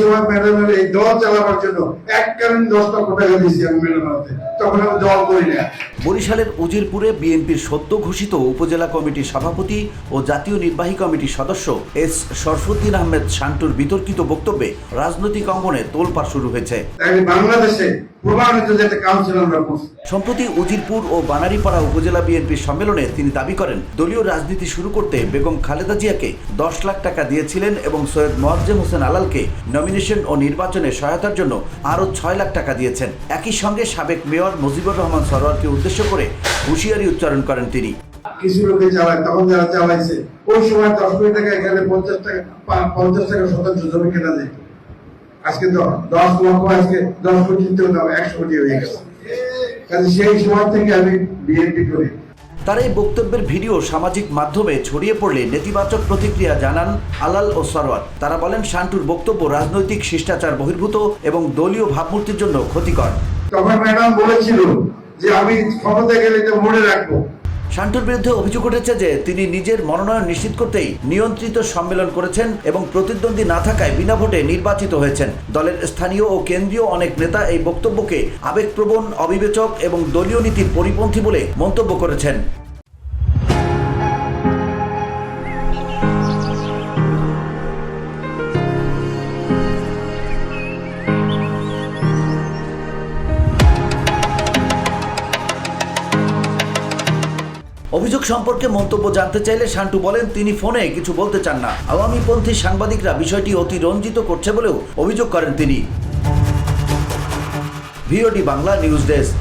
সময় ম্যাডামের এই দল চালাবার জন্য এককালীন 10 লক্ষ টাকা দিয়েছি আমি ম্যাডামকে, তখন আমি দল করি না। বরিশালের উজিরপুরে বিএনপির সদ্য ঘোষিত উপজেলা কমিটির সভাপতি ও জাতীয় নির্বাহী কমিটির সদস্য এস শরফুদ্দিন আহমেদ শান্টুর বিতর্কিত বক্তব্যে রাজনৈতিক অঙ্গনে তোলপাড় শুরু হয়েছে। বাংলাদেশে প্রমাণিত যে একটা কাউন্সিল আমরা করছি। সম্প্রতি উজিরপুর ও বানারীপাড়া উপজেলা বিএনপির সম্মেলনে তিনি দাবি করেন দলীয় রাজনীতি শুরু করতে বেগম খালেদা জিয়াকে 10 লাখ টাকা দিয়েছিলেন এবং সৈয়দ মোয়াজ্জেম হোসেন আলালকে নমিনেশন ও নির্বাচনে সহায়তার জন্য আরও 6 লাখ টাকা দিয়েছেন। একই সঙ্গে সাবেক মেয়র মুজিবুর রহমান সরোয়ারকে উদ্দেশ্য করে হুঁশিয়ারি উচ্চারণ করেন তিনি। কিছু লোকে চালায়, তখন যারা চালাইছে ওই সময় 10 কোটি টাকা এখানে 50 টাকা শতাংশ জমি কেনা যেত। আজকে 10 লক্ষ, আজকে 10 কোটি দিতেও দাম 100 কোটি হয়ে গেছে। কাজে সেই সময় থেকে আমি বিএনপি করি। তার এই বক্তব্যের ভিডিও সামাজিক মাধ্যমে ছড়িয়ে পড়লে নেতিবাচক প্রতিক্রিয়া জানান আলাল ও সরোয়ার। তারা বলেন শান্টুর বক্তব্য রাজনৈতিক শিষ্টাচার বহির্ভূত এবং দলীয় ভাবমূর্তির জন্য ক্ষতিকর। তখন ম্যাডাম বলেছিল যে আমি ক্ষমতা গেলে এটা মনে রাখবো। শান্টুর বিরুদ্ধে অভিযোগ উঠেছে যে তিনি নিজের মনোনয়ন নিশ্চিত করতেই নিয়ন্ত্রিত সম্মেলন করেছেন এবং প্রতিদ্বন্দ্বী না থাকায় বিনা ভোটে নির্বাচিত হয়েছেন। দলের স্থানীয় ও কেন্দ্রীয় অনেক নেতা এই বক্তব্যকে আবেগপ্রবণ, অবিবেচক এবং দলীয় নীতির পরিপন্থী বলে মন্তব্য করেছেন। অভিযোগ সম্পর্কে মন্তব্য জানতে চাইলে শান্টু বলেন তিনি ফোনে কিছু বলতে চান না। আওয়ামীপন্থী সাংবাদিকরা বিষয়টি অতি রঞ্জিত করছে বলেও অভিযোগ করেন তিনি। VOD Bangla news desk.